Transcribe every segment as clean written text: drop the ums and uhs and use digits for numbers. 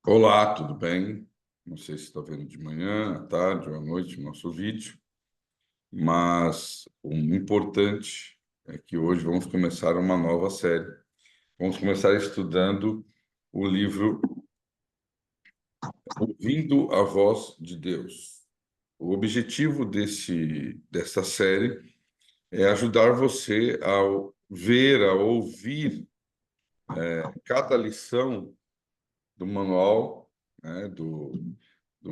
Olá, tudo bem? Não sei se está vendo de manhã, à tarde ou à noite o nosso vídeo, mas o importante é que hoje vamos começar uma nova série. Vamos começar estudando o livro Ouvindo a Voz de Deus. O objetivo dessa série é ajudar você a ver, a ouvir cada lição do manual, né, do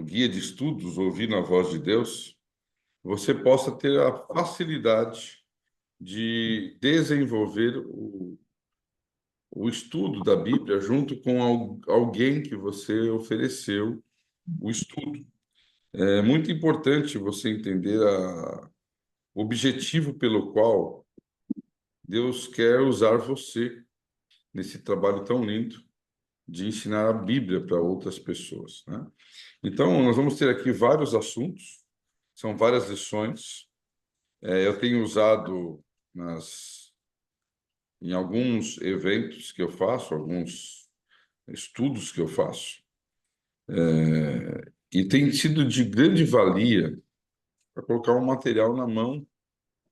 guia de estudos, Ouvindo a Voz de Deus, você possa ter a facilidade de desenvolver o estudo da Bíblia junto com alguém que você ofereceu o estudo. É muito importante você entender o objetivo pelo qual Deus quer usar você nesse trabalho tão lindo de ensinar a Bíblia para outras pessoas, né? Então, nós vamos ter aqui vários assuntos, são várias lições. Eu tenho usado em alguns eventos que eu faço, alguns estudos que eu faço, e tem sido de grande valia para colocar um material na mão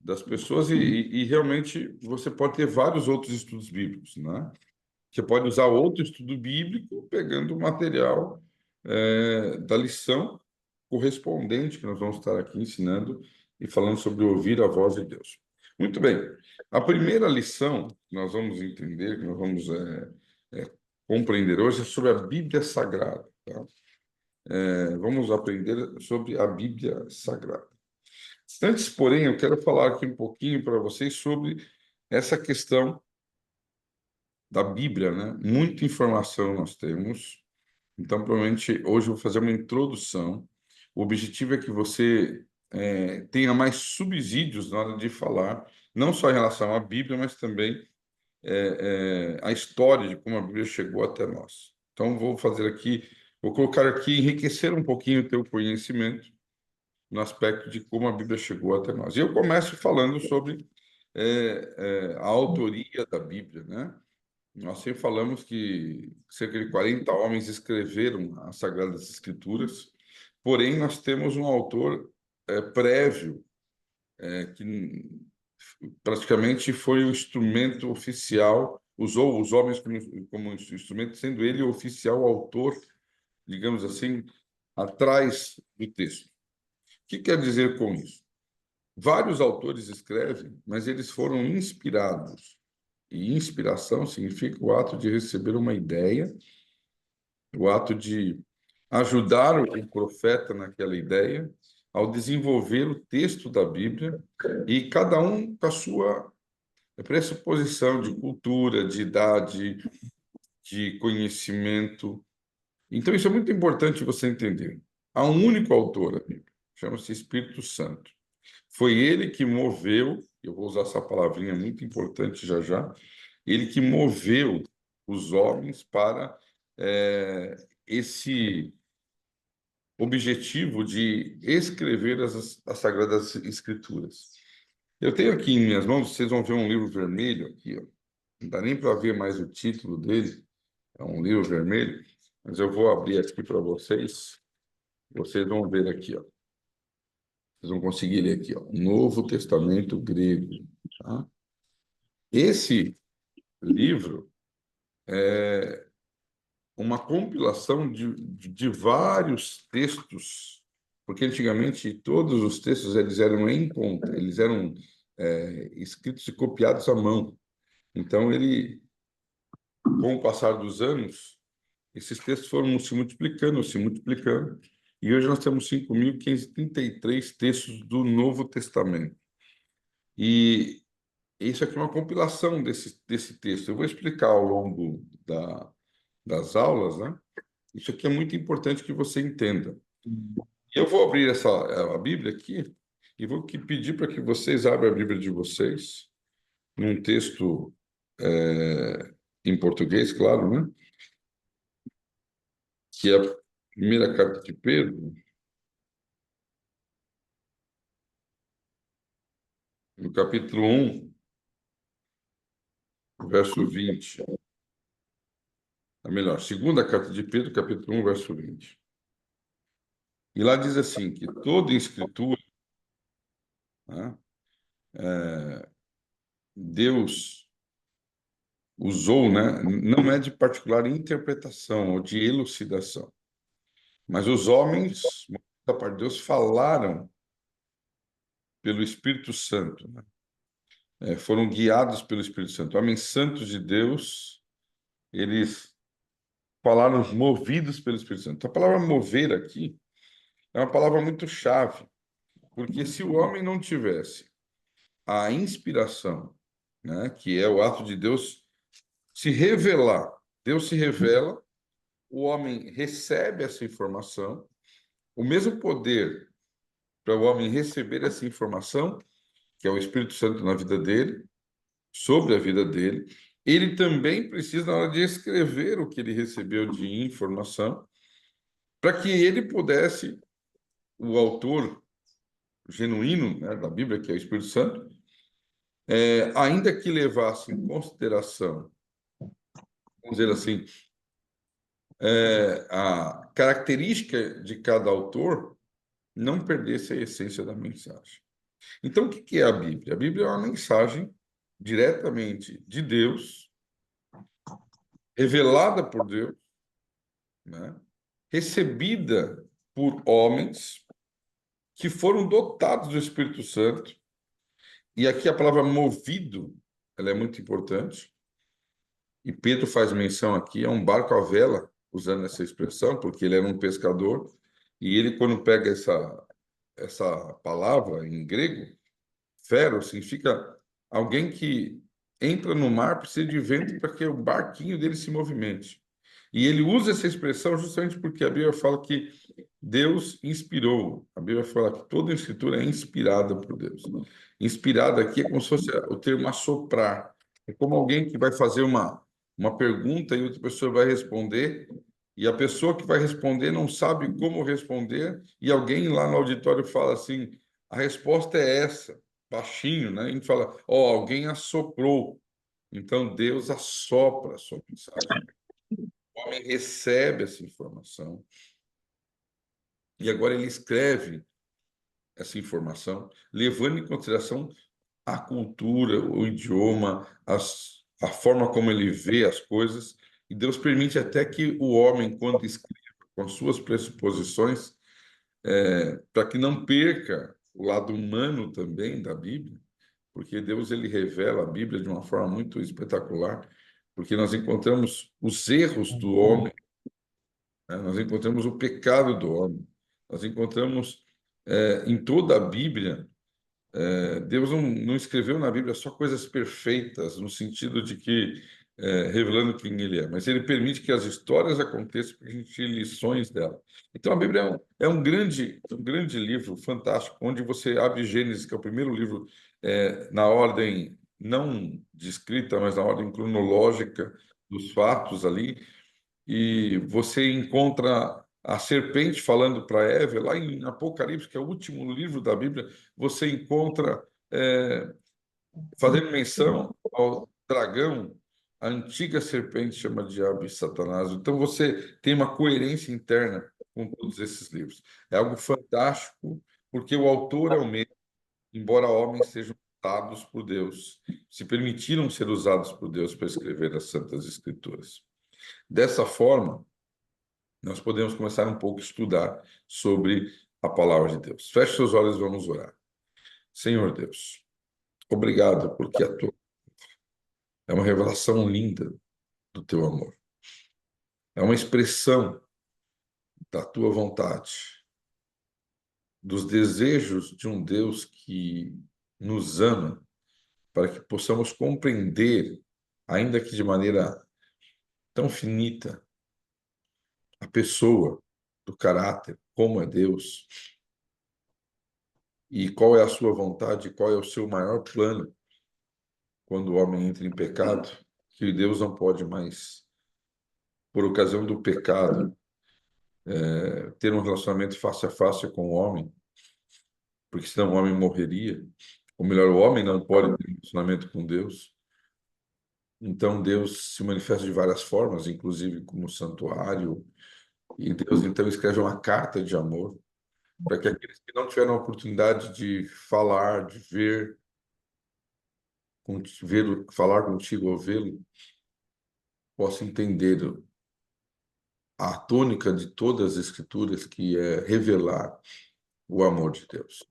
das pessoas e realmente você pode ter vários outros estudos bíblicos, né? Você pode usar outro estudo bíblico pegando o material da lição correspondente que nós vamos estar aqui ensinando e falando sobre ouvir a voz de Deus. Muito bem. A primeira lição que nós vamos entender, que nós vamos compreender hoje, é sobre a Bíblia Sagrada. Tá? Vamos aprender sobre a Bíblia Sagrada. Antes, porém, eu quero falar aqui um pouquinho para vocês sobre essa questão da Bíblia, né? Muita informação nós temos, então provavelmente hoje eu vou fazer uma introdução. O objetivo é que você tenha mais subsídios na hora de falar, não só em relação à Bíblia, mas também a história de como a Bíblia chegou até nós. Então vou colocar aqui, enriquecer um pouquinho o teu conhecimento no aspecto de como a Bíblia chegou até nós. E eu começo falando sobre a autoria da Bíblia, né? Nós sempre falamos que cerca de 40 homens escreveram as Sagradas Escrituras, porém nós temos um autor prévio que praticamente foi o instrumento oficial, usou os homens como instrumento, sendo ele o oficial autor, digamos assim, atrás do texto. O que quer dizer com isso? Vários autores escrevem, mas eles foram inspirados. E inspiração significa o ato de receber uma ideia, o ato de ajudar o profeta naquela ideia, ao desenvolver o texto da Bíblia, e cada um com a sua pressuposição de cultura, de idade, de conhecimento. Então, isso é muito importante você entender. Há um único autor da Bíblia, chama-se Espírito Santo. Foi ele que moveu, eu vou usar essa palavrinha muito importante já já, ele que moveu os homens para esse objetivo de escrever as Sagradas Escrituras. Eu tenho aqui em minhas mãos, vocês vão ver um livro vermelho aqui, ó. Não dá nem para ver mais o título dele, é um livro vermelho, mas eu vou abrir aqui para vocês. Vocês vão ver aqui, ó. Vocês vão conseguir ler aqui, ó. Novo Testamento grego. Tá? Esse livro é uma compilação de vários textos, porque antigamente todos os textos eles eram escritos e copiados à mão. Então com o passar dos anos, esses textos foram se multiplicando, e hoje nós temos 5.533 textos do Novo Testamento. E isso aqui é uma compilação desse texto. Eu vou explicar ao longo das aulas, né? Isso aqui é muito importante que você entenda. Eu vou abrir a Bíblia aqui e vou pedir para que vocês abram a Bíblia de vocês num texto em português, claro, né? Que é a primeira carta de Pedro, no capítulo 1, verso 20. melhor, segunda carta de Pedro, capítulo 1, verso 20. E lá diz assim, que toda escritura, né, Deus usou, né, não é de particular interpretação ou de elucidação, mas os homens, da parte de Deus, falaram pelo Espírito Santo, né? Foram guiados pelo Espírito Santo. Homens santos de Deus, eles falaram movidos pelo Espírito Santo. A palavra mover aqui é uma palavra muito chave, porque se o homem não tivesse a inspiração, né, que é o ato de Deus se revelar, Deus se revela, o homem recebe essa informação, o mesmo poder para o homem receber essa informação, que é o Espírito Santo na vida dele, sobre a vida dele, ele também precisa, na hora de escrever o que ele recebeu de informação, para que ele pudesse, o autor genuíno, né, da Bíblia, que é o Espírito Santo, ainda que levasse em consideração, vamos dizer assim, a característica de cada autor, não perdesse a essência da mensagem. Então, o que é a Bíblia? A Bíblia é uma mensagem diretamente de Deus, revelada por Deus, né? Recebida por homens que foram dotados do Espírito Santo. E aqui a palavra movido, ela é muito importante. E Pedro faz menção aqui a um barco à vela, usando essa expressão, porque ele era um pescador. E ele, quando pega essa palavra em grego, fero, significa alguém que entra no mar, precisa de vento para que o barquinho dele se movimente. E ele usa essa expressão justamente porque a Bíblia fala que Deus inspirou. A Bíblia fala que toda a escritura é inspirada por Deus. Inspirada aqui é como se fosse o termo assoprar. É como alguém que vai fazer uma pergunta e outra pessoa vai responder, e a pessoa que vai responder não sabe como responder, e alguém lá no auditório fala assim: a resposta é essa, baixinho, né? A gente fala: ó, alguém assoprou. Então Deus assopra a sua mensagem. O homem recebe essa informação e agora ele escreve essa informação, levando em consideração a cultura, o idioma, a forma como ele vê as coisas. E Deus permite até que o homem, quando escreva com suas pressuposições, para que não perca o lado humano também da Bíblia, porque Deus ele revela a Bíblia de uma forma muito espetacular, porque nós encontramos os erros do homem, né? Nós encontramos o pecado do homem, nós encontramos em toda a Bíblia. Deus não escreveu na Bíblia só coisas perfeitas, no sentido de que revelando quem Ele é, mas Ele permite que as histórias aconteçam para a gente tirar lições dela. Então a Bíblia um grande livro fantástico, onde você abre Gênesis, que é o primeiro livro na ordem não de escrita, mas na ordem cronológica dos fatos ali, e você encontra a serpente falando para Eva, lá em Apocalipse, que é o último livro da Bíblia, você encontra fazendo menção ao dragão, a antiga serpente chama Diabo e Satanás. Então você tem uma coerência interna com todos esses livros. É algo fantástico, porque o autor é o mesmo, embora homens sejam usados por Deus, se permitiram ser usados por Deus para escrever as Santas Escrituras. Dessa forma, nós podemos começar um pouco a estudar sobre a palavra de Deus. Feche seus olhos e vamos orar. Senhor Deus, obrigado porque a tua é uma revelação linda do teu amor. É uma expressão da tua vontade, dos desejos de um Deus que nos ama, para que possamos compreender, ainda que de maneira tão finita, a pessoa do caráter, como é Deus, e qual é a sua vontade, qual é o seu maior plano quando o homem entra em pecado, que Deus não pode mais, por ocasião do pecado, ter um relacionamento face a face com o homem, porque senão o homem morreria. Ou melhor, o homem não pode ter um relacionamento com Deus. Então, Deus se manifesta de várias formas, inclusive como santuário, e Deus então escreve uma carta de amor para que aqueles que não tiveram a oportunidade de falar, de ver, vê-lo, falar contigo ou vê-lo, possam entender a tônica de todas as Escrituras, que é revelar o amor de Deus.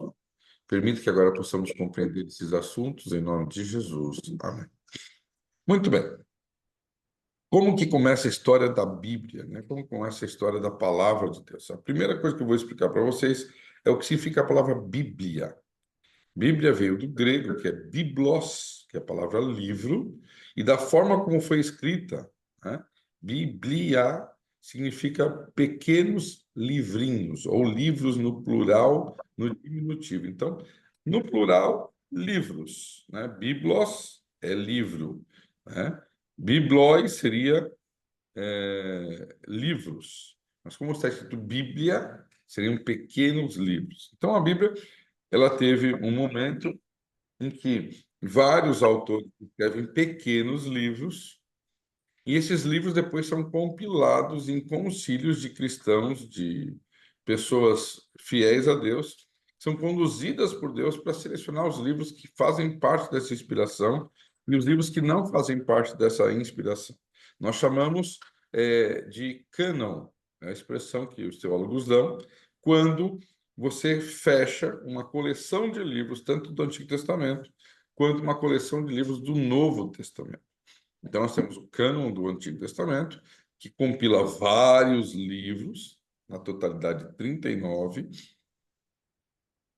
Permita que agora possamos compreender esses assuntos em nome de Jesus. Amém. Muito bem. Como que começa a história da Bíblia, né? Como começa a história da palavra de Deus? A primeira coisa que eu vou explicar para vocês é o que significa a palavra Bíblia. Bíblia veio do grego, que é biblos, que é a palavra livro, e da forma como foi escrita, né? Biblia significa pequenos livrinhos, ou livros no plural, no diminutivo. Então, no plural, livros, né? Biblos é livro, né? Biblói seria livros. Mas como está escrito Bíblia, seriam pequenos livros. Então, a Bíblia ela teve um momento em que vários autores escrevem pequenos livros, e esses livros depois são compilados em concílios de cristãos, de pessoas fiéis a Deus, são conduzidas por Deus para selecionar os livros que fazem parte dessa inspiração e os livros que não fazem parte dessa inspiração. Nós chamamos de cânon, é a expressão que os teólogos dão, quando você fecha uma coleção de livros, tanto do Antigo Testamento, quanto uma coleção de livros do Novo Testamento. Então, nós temos o cânon do Antigo Testamento, que compila vários livros, na totalidade 39,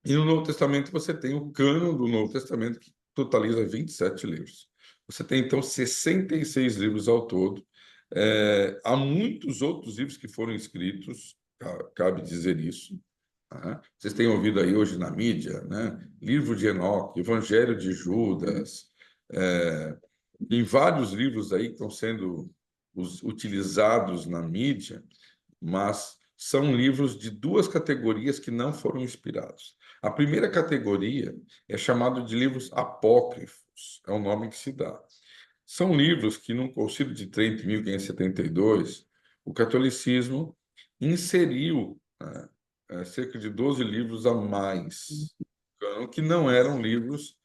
e no Novo Testamento você tem o cânon do Novo Testamento, que totaliza 27 livros. Você tem, então, 66 livros ao todo. Há muitos outros livros que foram escritos, cabe dizer isso. Tá? Vocês têm ouvido aí hoje na mídia, né? Livro de Enoque, Evangelho de Judas, em vários livros aí que estão sendo utilizados na mídia, mas são livros de duas categorias que não foram inspirados. A primeira categoria é chamado de livros apócrifos, é o nome que se dá. São livros que, no Concílio de Trento, em 1572, o catolicismo inseriu, né, cerca de 12 livros a mais, que não eram livros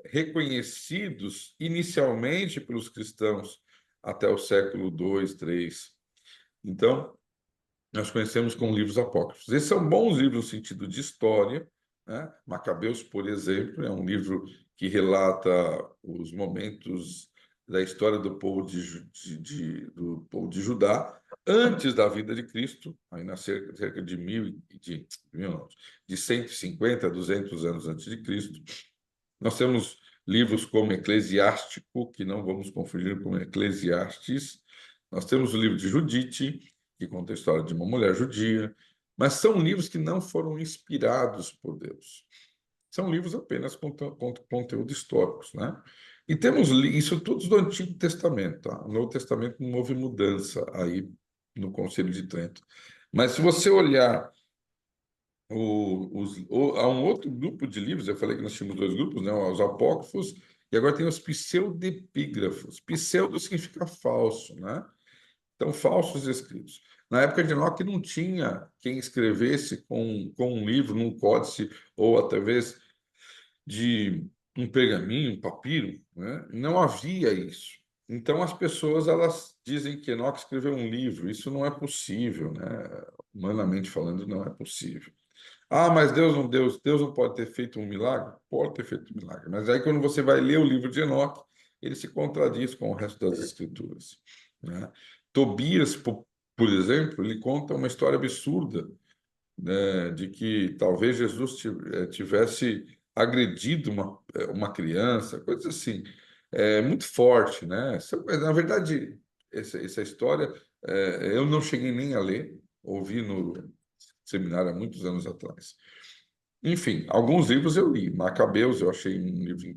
reconhecidos inicialmente pelos cristãos até o século II, III. Então, nós conhecemos como livros apócrifos. Esses são bons livros no sentido de história, né? Macabeus, por exemplo, é um livro que relata os momentos da história do povo do povo de Judá antes da vinda de Cristo, aí na cerca de mil não, de 150 a 200 anos antes de Cristo. Nós temos livros como Eclesiástico, que não vamos confundir com Eclesiastes. Nós temos o livro de Judite, que conta a história de uma mulher judia, mas são livros que não foram inspirados por Deus. São livros apenas com conteúdo históricos, né? E temos isso tudo do Antigo Testamento, tá? O Novo Testamento não houve mudança aí no Concílio de Trento. Mas se você olhar há um outro grupo de livros, eu falei que nós tínhamos dois grupos, né? Os apócrifos, e agora tem os pseudepígrafos. Pseudo significa falso, né? Então, falsos escritos. Na época de Enoque não tinha quem escrevesse com um livro, num códice, ou através de um pergaminho, um papiro, né? Não havia isso. Então, as pessoas elas dizem que Enoque escreveu um livro. Isso não é possível, né? Humanamente falando, não é possível. Ah, mas Deus não pode ter feito um milagre? Pode ter feito um milagre. Mas aí, quando você vai ler o livro de Enoque, ele se contradiz com o resto das escrituras, né? Tobias, por exemplo, ele conta uma história absurda, né, de que talvez Jesus tivesse agredido uma criança, coisa assim, muito forte, né? Na verdade, essa história eu não cheguei nem a ler, ouvi no seminário há muitos anos atrás. Enfim, alguns livros eu li. Macabeus, eu achei um livro.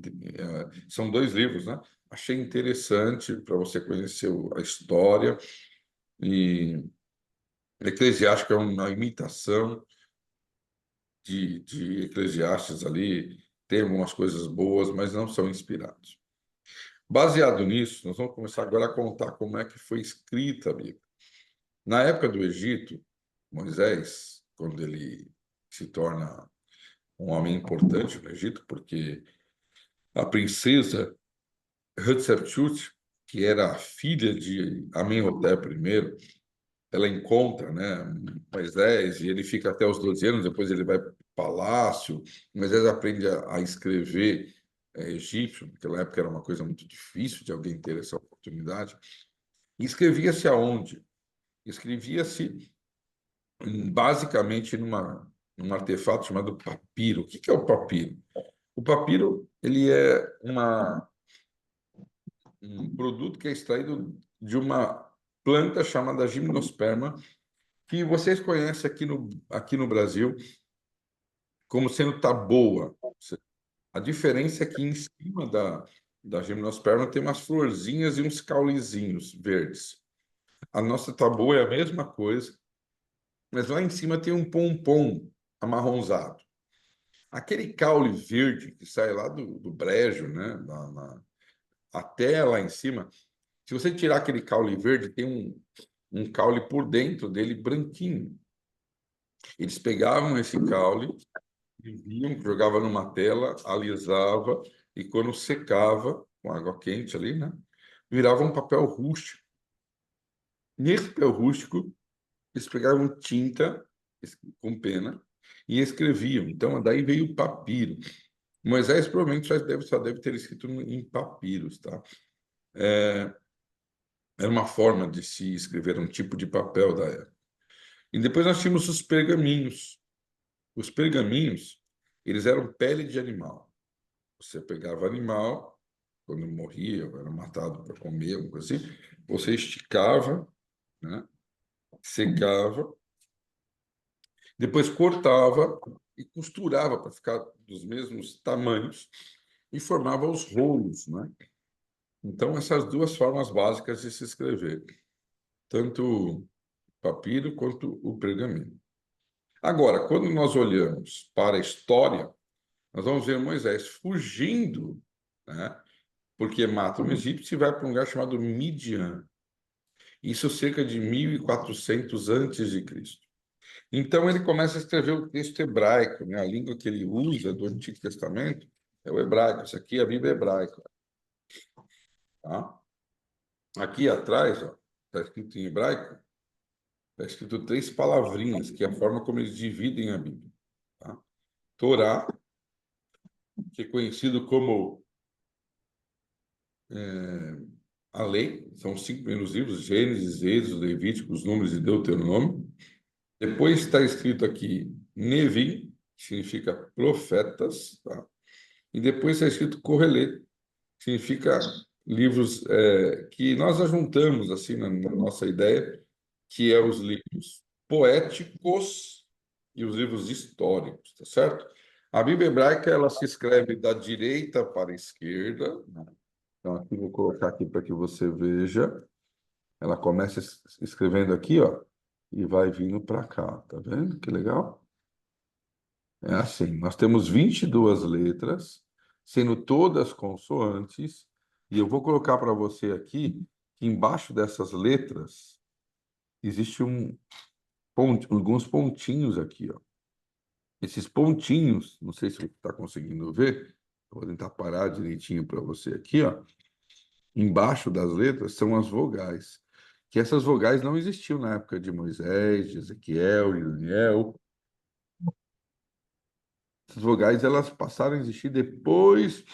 São dois livros, né? Achei interessante para você conhecer a história. E Eclesiástico é uma imitação de Eclesiastes ali. Tem algumas coisas boas, mas não são inspirados. Baseado nisso, nós vamos começar agora a contar como é que foi escrita a Bíblia. Na época do Egito, Moisés, quando ele se torna um homem importante no Egito, porque a princesa Hatshepsut, que era a filha de Amenhotep I, ela encontra, né, Moisés e ele fica até os 12 anos, depois ele vai para o palácio. Moisés aprende a escrever egípcio, naquela época era uma coisa muito difícil de alguém ter essa oportunidade. E escrevia-se aonde? Escrevia-se basicamente num artefato chamado papiro. O que que é o papiro? O papiro ele é um produto que é extraído de uma planta chamada gimnosperma, que vocês conhecem aqui no Brasil como sendo taboa. A diferença é que em cima da gimnosperma tem umas florzinhas e uns caulezinhos verdes. A nossa taboa é a mesma coisa, mas lá em cima tem um pompom amarronzado. Aquele caule verde que sai lá do brejo, né? Até lá em cima, se você tirar aquele caule verde, tem um caule por dentro dele branquinho. Eles pegavam esse caule, viam, jogava numa tela, alisava e quando secava com água quente ali, né, virava um papel rústico. Nesse papel rústico, eles pegavam tinta com pena e escreviam. Então, daí veio o papiro. Moisés provavelmente só deve ter escrito em papiros, tá? Era uma forma de se escrever, um tipo de papel da época. E depois nós tínhamos os pergaminhos. Os pergaminhos, eles eram pele de animal. Você pegava animal, quando morria, era matado para comer, alguma coisa assim, você esticava, né? Secava, depois cortava e costurava para ficar dos mesmos tamanhos e formava os rolos, né? Então, essas duas formas básicas de se escrever, tanto o papiro quanto o pergaminho. Agora, quando nós olhamos para a história, nós vamos ver Moisés fugindo, né? Porque mata um egípcio e vai para um lugar chamado Midian. Isso cerca de 1400 antes de Cristo. Então ele começa a escrever o texto hebraico, né? A língua que ele usa do Antigo Testamento é o hebraico. Isso aqui é a Bíblia hebraica, tá? Aqui atrás, ó, está escrito em hebraico, está escrito três palavrinhas, que é a forma como eles dividem a Bíblia, tá? Torá, que é conhecido como a lei, são os 5 primeiros livros: Gênesis, Êxodo, Levíticos, Números e Deuteronômio. Depois está escrito aqui Nevim, que significa profetas, tá? E depois está escrito Correlê, que significa livros que nós ajuntamos assim na nossa ideia, que é os livros poéticos e os livros históricos, tá certo? A Bíblia hebraica ela se escreve da direita para a esquerda, né? Então aqui vou colocar aqui para que você veja. Ela começa escrevendo aqui, ó, e vai vindo para cá, tá vendo? Que legal. É assim, nós temos 22 letras, sendo todas consoantes, e eu vou colocar para você aqui que embaixo dessas letras existe alguns pontinhos aqui, ó. Esses pontinhos, não sei se você está conseguindo ver, eu vou tentar parar direitinho para você aqui, ó. Embaixo das letras são as vogais, que essas vogais não existiam na época de Moisés, de Ezequiel e Daniel. Essas vogais elas passaram a existir depois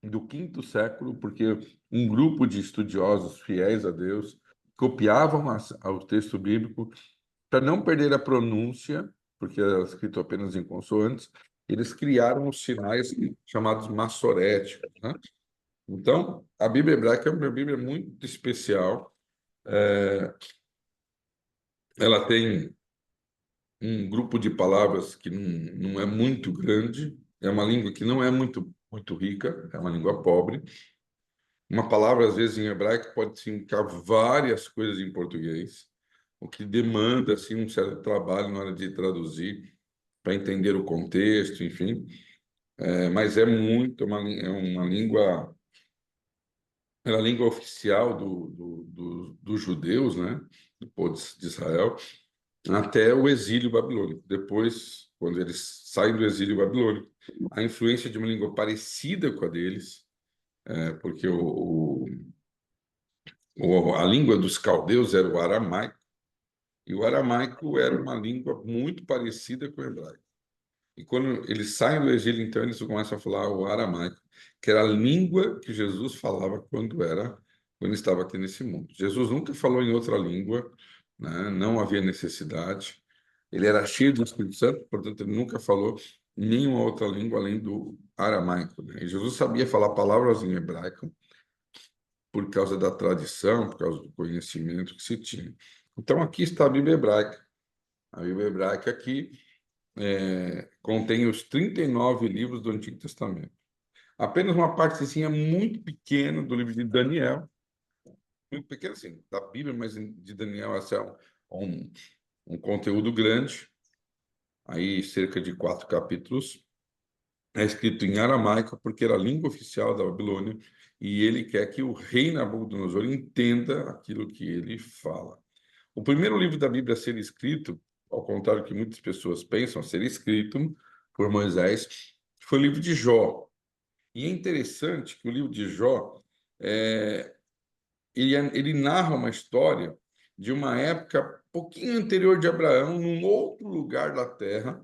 do quinto século, porque um grupo de estudiosos fiéis a Deus copiavam o texto bíblico para não perder a pronúncia, porque era escrito apenas em consoantes. Eles criaram os sinais chamados massoréticos, né? Então, a Bíblia hebraica é uma Bíblia muito especial. Ela tem um grupo de palavras que não é muito grande, é uma língua que não é muito rica, é uma língua pobre. Uma palavra, às vezes, em hebraico pode significar várias coisas em português, o que demanda assim, um certo trabalho na hora de traduzir, para entender o contexto, enfim. Mas é uma língua era a língua oficial dos judeus, né? Do povo de Israel, até o exílio babilônico. Depois, quando eles saem do exílio babilônico, a influência de uma língua parecida com a deles, porque a língua dos caldeus era o aramaico, e o aramaico era uma língua muito parecida com o hebraico. E quando eles saem do exílio, então, eles começam a falar o aramaico, que era a língua que Jesus falava quando estava aqui nesse mundo. Jesus nunca falou em outra língua, né? Não havia necessidade. Ele era cheio do Espírito Santo, portanto, ele nunca falou nenhuma outra língua além do aramaico, né? E Jesus sabia falar palavras em hebraico por causa da tradição, por causa do conhecimento que se tinha. Então, aqui está a Bíblia hebraica. A Bíblia hebraica aqui contém os 39 livros do Antigo Testamento. Apenas uma partezinha muito pequena do livro de Daniel, muito pequena assim, da Bíblia, mas de Daniel esse é um conteúdo grande, aí cerca de 4 capítulos, é escrito em aramaico, porque era a língua oficial da Babilônia, e ele quer que o rei Nabucodonosor entenda aquilo que ele fala. O primeiro livro da Bíblia a ser escrito, ao contrário do que muitas pessoas pensam, a ser escrito por Moisés, foi o livro de Jó. E é interessante que o livro de Jó, é, ele narra uma história de uma época pouquinho anterior de Abraão, num outro lugar da terra,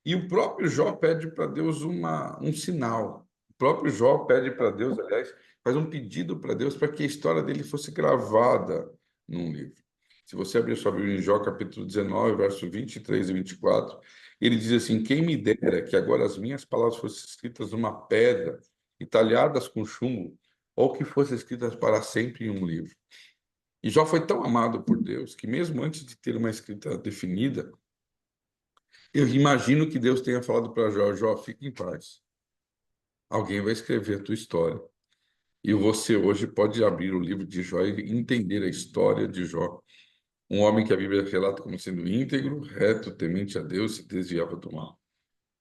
e o próprio Jó pede para Deus um sinal. O próprio Jó pede para Deus, aliás, faz um pedido para Deus para que a história dele fosse gravada num livro. Se você abrir sua Bíblia em Jó, capítulo 19, verso 23 e 24, ele diz assim: Quem me dera que agora as minhas palavras fossem escritas numa pedra e talhadas com chumbo, ou que fossem escritas para sempre em um livro. E Jó foi tão amado por Deus que, mesmo antes de ter uma escrita definida, eu imagino que Deus tenha falado para Jó: Jó, fique em paz. Alguém vai escrever a tua história. E você hoje pode abrir o livro de Jó e entender a história de Jó. Um homem que a Bíblia relata como sendo íntegro, reto, temente a Deus, se desviava do mal.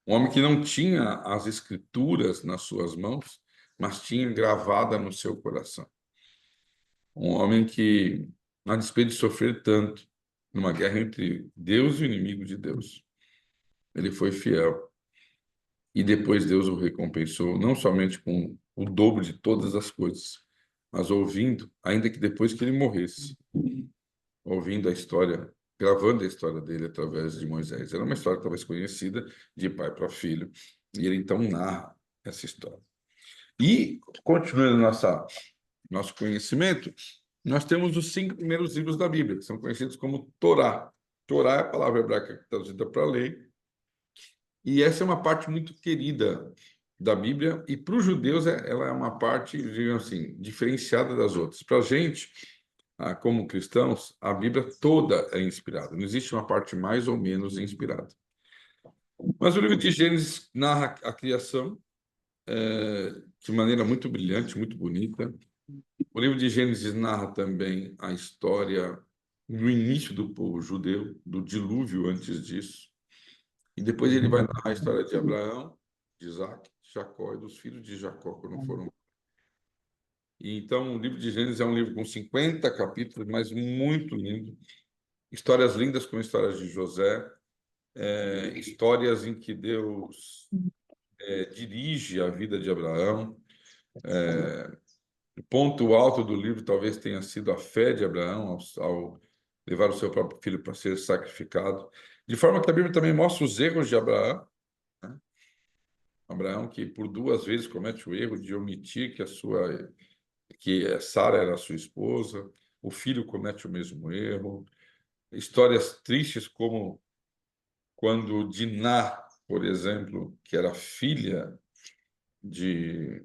Um homem que não tinha as escrituras nas suas mãos, mas tinha gravada no seu coração. Um homem que, a despeito de sofrer tanto, numa guerra entre Deus e o inimigo de Deus, ele foi fiel. E depois Deus o recompensou, não somente com o dobro de todas as coisas, mas ouvindo, ainda que depois que ele morresse, ouvindo a história, gravando a história dele através de Moisés. Era uma história talvez conhecida de pai para filho, e ele então narra essa história. E, continuando nosso conhecimento, nós temos os 5 primeiros livros da Bíblia, que são conhecidos como Torá. Torá é a palavra hebraica traduzida para lei, e essa é uma parte muito querida da Bíblia, e para os judeus ela é uma parte, digamos assim, diferenciada das outras. Para a gente, como cristãos, a Bíblia toda é inspirada, não existe uma parte mais ou menos inspirada. Mas o livro de Gênesis narra a criação de maneira muito brilhante, muito bonita. O livro de Gênesis narra também a história no início do povo judeu, do dilúvio antes disso. E depois ele vai narrar a história de Abraão, de Isaac, de Jacó e dos filhos de Jacó, quando foram. E então, o livro de Gênesis é um livro com 50 capítulos, mas muito lindo. Histórias lindas, como histórias de José, histórias em que Deus dirige a vida de Abraão. O ponto alto do livro talvez tenha sido a fé de Abraão ao levar o seu próprio filho para ser sacrificado. De forma que a Bíblia também mostra os erros de Abraão. Abraão que por 2 vezes comete o erro de omitir que Sara era sua esposa. O filho comete o mesmo erro. Histórias tristes como quando Diná, por exemplo, que era filha de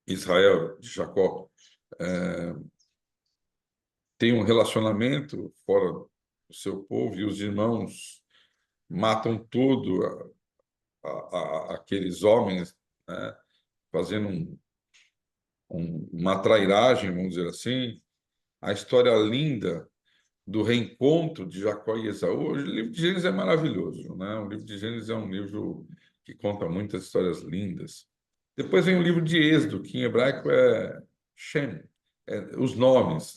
Israel, de Jacó, tem um relacionamento fora do seu povo e os irmãos matam tudo aqueles homens, né, fazendo uma trairagem, vamos dizer assim. A história linda do reencontro de Jacó e Esaú. O livro de Gênesis é maravilhoso, né? O livro de Gênesis é um livro que conta muitas histórias lindas. Depois vem o livro de Êxodo, que em hebraico é Shem. Os nomes.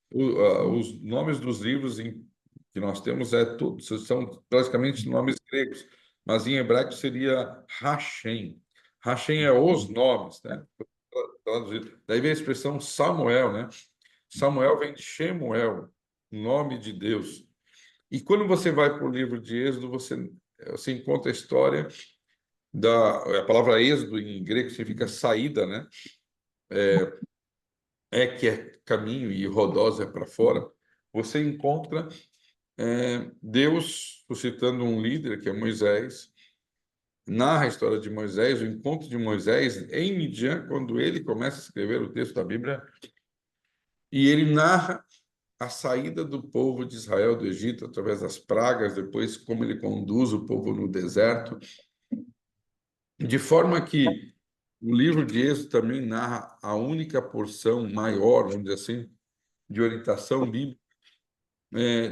Os nomes dos livros que nós temos são praticamente nomes gregos, mas em hebraico seria Hashem. Hashem é os nomes, né? Traduzido. Daí vem a expressão Samuel, né? Samuel vem de Shemuel, nome de Deus. E quando você vai para o livro de Êxodo, você encontra a história a palavra êxodo em grego significa saída, né? Que é caminho e rodós é para fora. Você encontra Deus suscitando um líder, que é Moisés, narra a história de Moisés, o encontro de Moisés em Midian, quando ele começa a escrever o texto da Bíblia, e ele narra a saída do povo de Israel do Egito através das pragas, depois como ele conduz o povo no deserto, de forma que o livro de Êxodo também narra a única porção maior, vamos dizer assim, de orientação bíblica,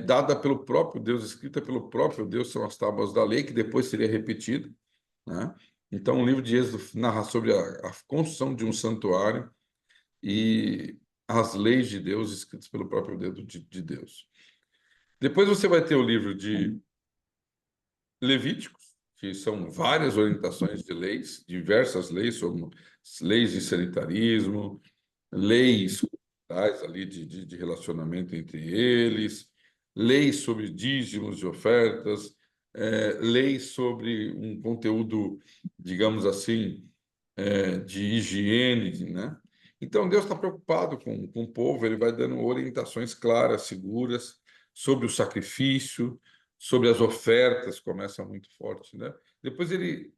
dada pelo próprio Deus, escrita pelo próprio Deus, são as tábuas da lei, que depois seria repetido, né? Então, o livro de Êxodo narra sobre a construção de um santuário e as leis de Deus escritas pelo próprio dedo de Deus. Depois você vai ter o livro de Levíticos, que são várias orientações de leis, diversas leis, sobre leis de sanitarismo, leis culturais ali de relacionamento entre eles, leis sobre dízimos e ofertas, leis sobre um conteúdo, digamos assim, de higiene, né? Então, Deus está preocupado com o povo, ele vai dando orientações claras, seguras, sobre o sacrifício, sobre as ofertas, começa muito forte, né? Depois ele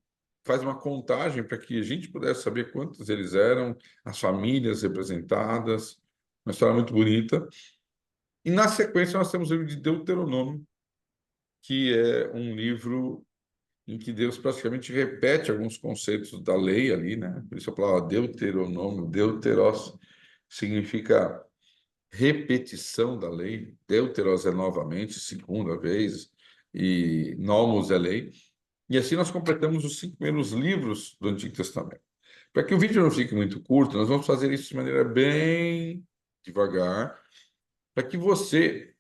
faz uma contagem para que a gente pudesse saber quantos eles eram, as famílias representadas, uma história muito bonita. E, na sequência, nós temos o livro de Deuteronômio, que é um livro em que Deus praticamente repete alguns conceitos da lei ali, né? Por isso a palavra Deuteronômio, Deuteros, significa repetição da lei. Deuteros é novamente, segunda vez, e Nomos é lei. E assim nós completamos os 5 primeiros livros do Antigo Testamento. Para que o vídeo não fique muito curto, nós vamos fazer isso de maneira bem devagar, para que você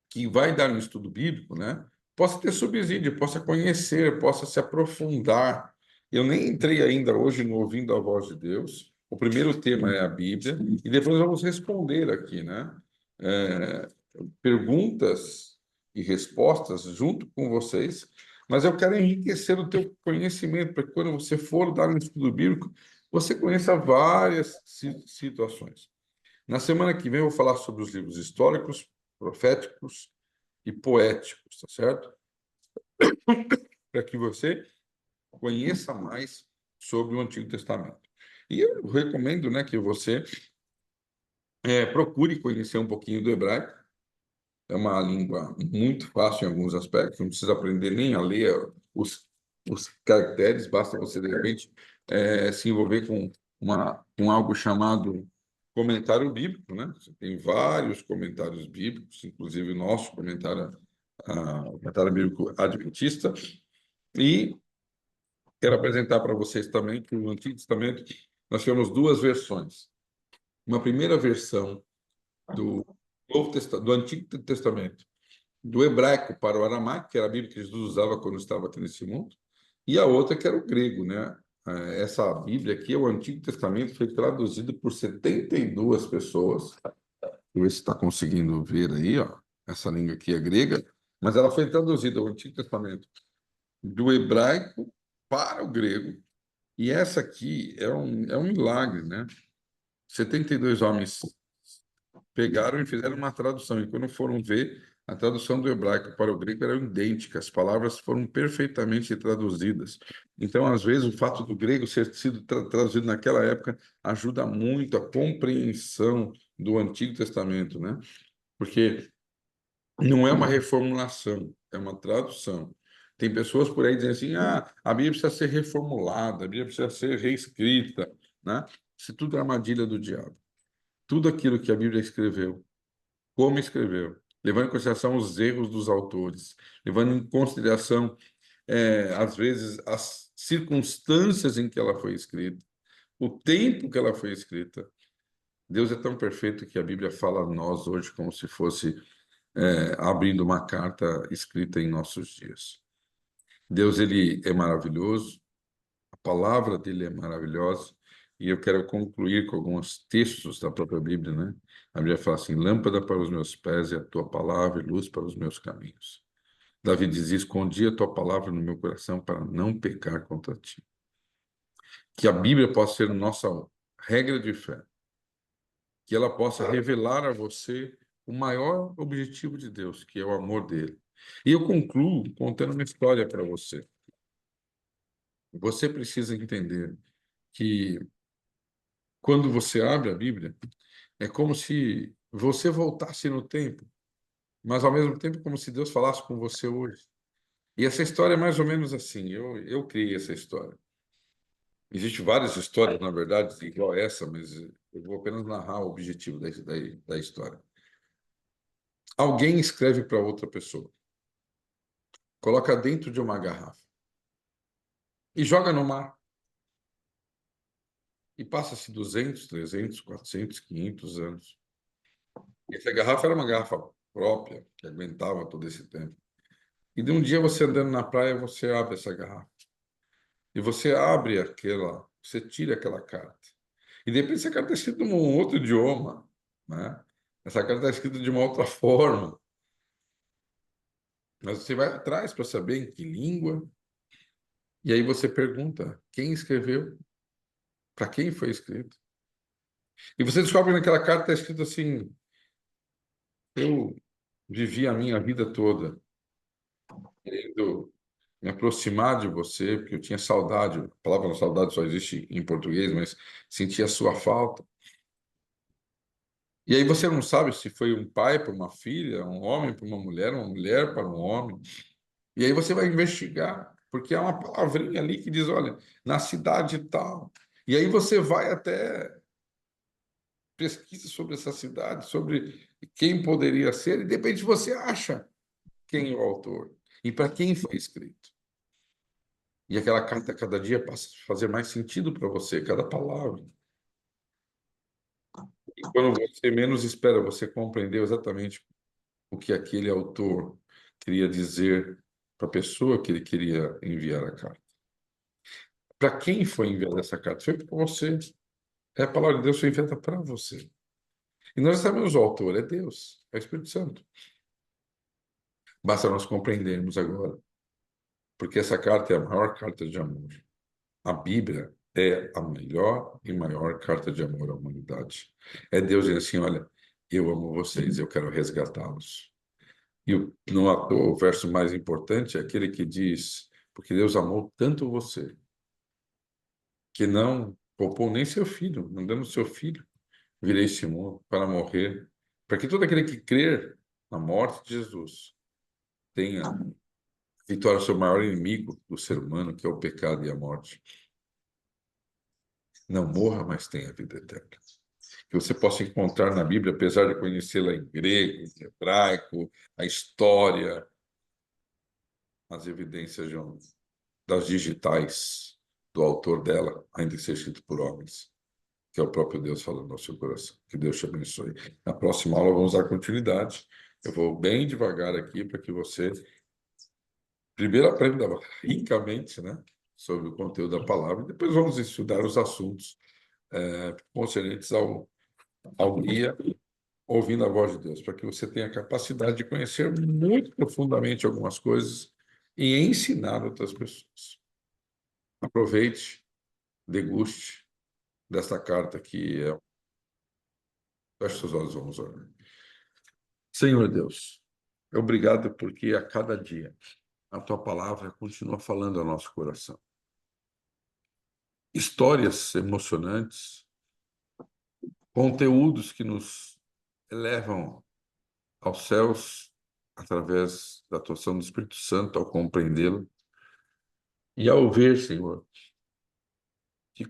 que vai dar um estudo bíblico, né, possa ter subsídio, possa conhecer, possa se aprofundar. Eu nem entrei ainda hoje no Ouvindo a Voz de Deus. O primeiro tema é a Bíblia, e depois vamos responder aqui, né? É, perguntas e respostas junto com vocês, mas eu quero enriquecer o teu conhecimento, para que quando você for dar um estudo bíblico, você conheça várias situações. Na semana que vem eu vou falar sobre os livros históricos, proféticos e poéticos, tá certo? Para que você conheça mais sobre o Antigo Testamento. E eu recomendo, né, que você procure conhecer um pouquinho do hebraico. É uma língua muito fácil em alguns aspectos, não precisa aprender nem a ler os caracteres, basta você, de repente, se envolver com algo chamado comentário bíblico, né? Você tem vários comentários bíblicos, inclusive o nosso o comentário bíblico adventista, e quero apresentar para vocês também que no Antigo Testamento nós temos duas versões. Uma primeira versão do do Antigo Testamento, do hebraico para o aramaico, que era a Bíblia que Jesus usava quando estava aqui nesse mundo, e a outra que era o grego, né? Essa Bíblia aqui, o Antigo Testamento, foi traduzido por 72 pessoas. Deixa eu ver se está conseguindo ver aí, ó. Essa língua aqui é grega, mas ela foi traduzida, o Antigo Testamento, do hebraico para o grego. E essa aqui é um milagre, né? 72 homens pegaram e fizeram uma tradução. E quando foram ver, a tradução do hebraico para o grego era idêntica, as palavras foram perfeitamente traduzidas. Então, às vezes, o fato do grego ser sido traduzido naquela época ajuda muito a compreensão do Antigo Testamento, né? Porque não é uma reformulação, é uma tradução. Tem pessoas por aí dizendo assim: a Bíblia precisa ser reformulada, a Bíblia precisa ser reescrita, né? Isso tudo é armadilha do diabo. Tudo aquilo que a Bíblia escreveu, como escreveu, levando em consideração os erros dos autores, levando em consideração, às vezes, as circunstâncias em que ela foi escrita, o tempo que ela foi escrita. Deus é tão perfeito que a Bíblia fala a nós hoje como se fosse abrindo uma carta escrita em nossos dias. Deus, ele é maravilhoso, a palavra dele é maravilhosa, e eu quero concluir com alguns textos da própria Bíblia, né? A Bíblia fala assim: lâmpada para os meus pés é a tua palavra e luz para os meus caminhos. Davi dizia: escondi a tua palavra no meu coração para não pecar contra ti. Que a Bíblia possa ser nossa regra de fé, que ela possa revelar a você o maior objetivo de Deus, que é o amor dele. E eu concluo contando uma história para você. Você precisa entender que quando você abre a Bíblia, é como se você voltasse no tempo, mas ao mesmo tempo como se Deus falasse com você hoje. E essa história é mais ou menos assim. Eu criei essa história. Existem várias histórias, na verdade, igual essa, mas eu vou apenas narrar o objetivo da história. Alguém escreve para outra pessoa, coloca dentro de uma garrafa e joga no mar. E passa-se 200, 300, 400, 500 anos. E essa garrafa era uma garrafa própria, que aguentava todo esse tempo. E de um dia você andando na praia, você abre essa garrafa. E você abre aquela, você tira aquela carta. E de repente essa carta está escrita em um outro idioma, né? Essa carta está escrita de uma outra forma. Mas você vai atrás para saber em que língua. E aí você pergunta quem escreveu, para quem foi escrito. E você descobre que naquela carta está escrito assim: eu vivi a minha vida toda querendo me aproximar de você, porque eu tinha saudade. A palavra saudade só existe em português, mas sentia a sua falta. E aí você não sabe se foi um pai para uma filha, um homem para uma mulher para um homem. E aí você vai investigar, porque há uma palavrinha ali que diz, olha, na cidade tal. E aí você vai até pesquisa sobre essa cidade, sobre quem poderia ser, e de repente você acha quem é o autor e para quem foi escrito. E aquela carta cada dia passa a fazer mais sentido para você, cada palavra. E quando você menos espera, você compreendeu exatamente o que aquele autor queria dizer para a pessoa que ele queria enviar a carta. Para quem foi enviada essa carta? Foi para você. É a palavra de Deus foi enviada para você. E nós sabemos o autor, é Deus, é o Espírito Santo. Basta nós compreendermos agora, porque essa carta é a maior carta de amor. A Bíblia é a melhor e maior carta de amor à humanidade. É Deus dizendo assim, olha, eu amo vocês, eu quero resgatá-los. E no o verso mais importante é aquele que diz, porque Deus amou tanto você, que não poupou nem seu filho, não dando seu filho, virei esse mundo para morrer, para que todo aquele que crer na morte de Jesus tenha vitória sobre o maior inimigo do ser humano, que é o pecado e a morte. Não morra, mas tenha vida eterna. Que você possa encontrar na Bíblia, apesar de conhecê-la em grego, em hebraico, a história, as evidências das digitais do autor dela, ainda que seja escrito por homens, que é o próprio Deus falando no seu coração. Que Deus te abençoe. Na próxima aula vamos dar continuidade. Eu vou bem devagar aqui para que você primeiro aprenda ricamente, né, sobre o conteúdo da palavra, e depois vamos estudar os assuntos concernentes ao guia, ouvindo a voz de Deus, para que você tenha a capacidade de conhecer muito profundamente algumas coisas e ensinar outras pessoas. Aproveite, deguste desta carta que é. Feche seus olhos, vamos orar. Senhor Deus, obrigado porque a cada dia a tua palavra continua falando ao nosso coração. Histórias emocionantes, conteúdos que nos elevam aos céus através da atuação do Espírito Santo ao compreendê-lo e ao ver, Senhor, que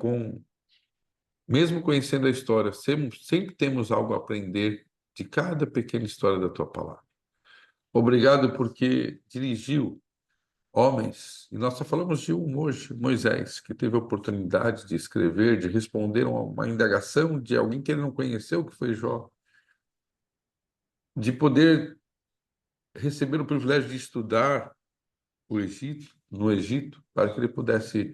mesmo conhecendo a história, sempre temos algo a aprender de cada pequena história da tua palavra. Obrigado porque dirigiu homens, e nós só falamos de um hoje, Moisés, que teve a oportunidade de escrever, de responder a uma indagação de alguém que ele não conheceu, que foi Jó, de poder receber o privilégio de estudar o Egito, no Egito, para que ele pudesse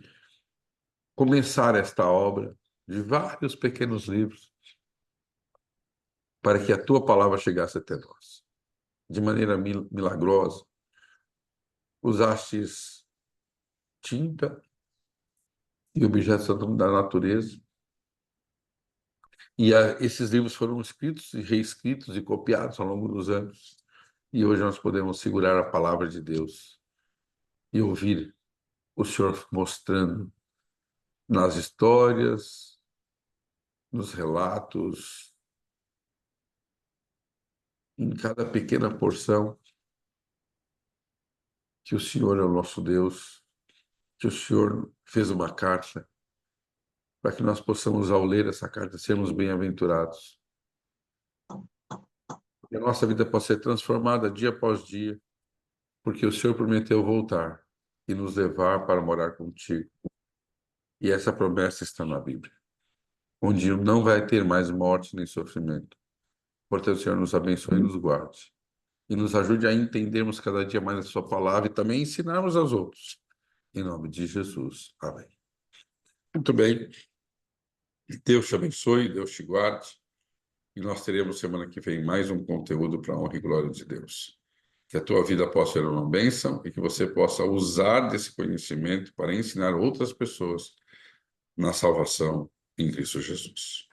começar esta obra de vários pequenos livros, para que a tua palavra chegasse até nós, de maneira milagrosa. Usastes tinta e objetos da natureza, e esses livros foram escritos e reescritos e copiados ao longo dos anos. E hoje nós podemos segurar a palavra de Deus e ouvir o Senhor mostrando nas histórias, nos relatos, em cada pequena porção, que o Senhor é o nosso Deus, que o Senhor fez uma carta para que nós possamos, ao ler essa carta, sermos bem-aventurados. Que a nossa vida possa ser transformada dia após dia, porque o Senhor prometeu voltar e nos levar para morar contigo. E essa promessa está na Bíblia, onde não vai ter mais morte nem sofrimento. Portanto, o Senhor nos abençoe e nos guarde. E nos ajude a entendermos cada dia mais a sua palavra e também ensinarmos aos outros. Em nome de Jesus. Amém. Muito bem. Deus te abençoe, Deus te guarde. E nós teremos semana que vem mais um conteúdo para a honra e glória de Deus. Que a tua vida possa ser uma bênção e que você possa usar desse conhecimento para ensinar outras pessoas na salvação em Cristo Jesus.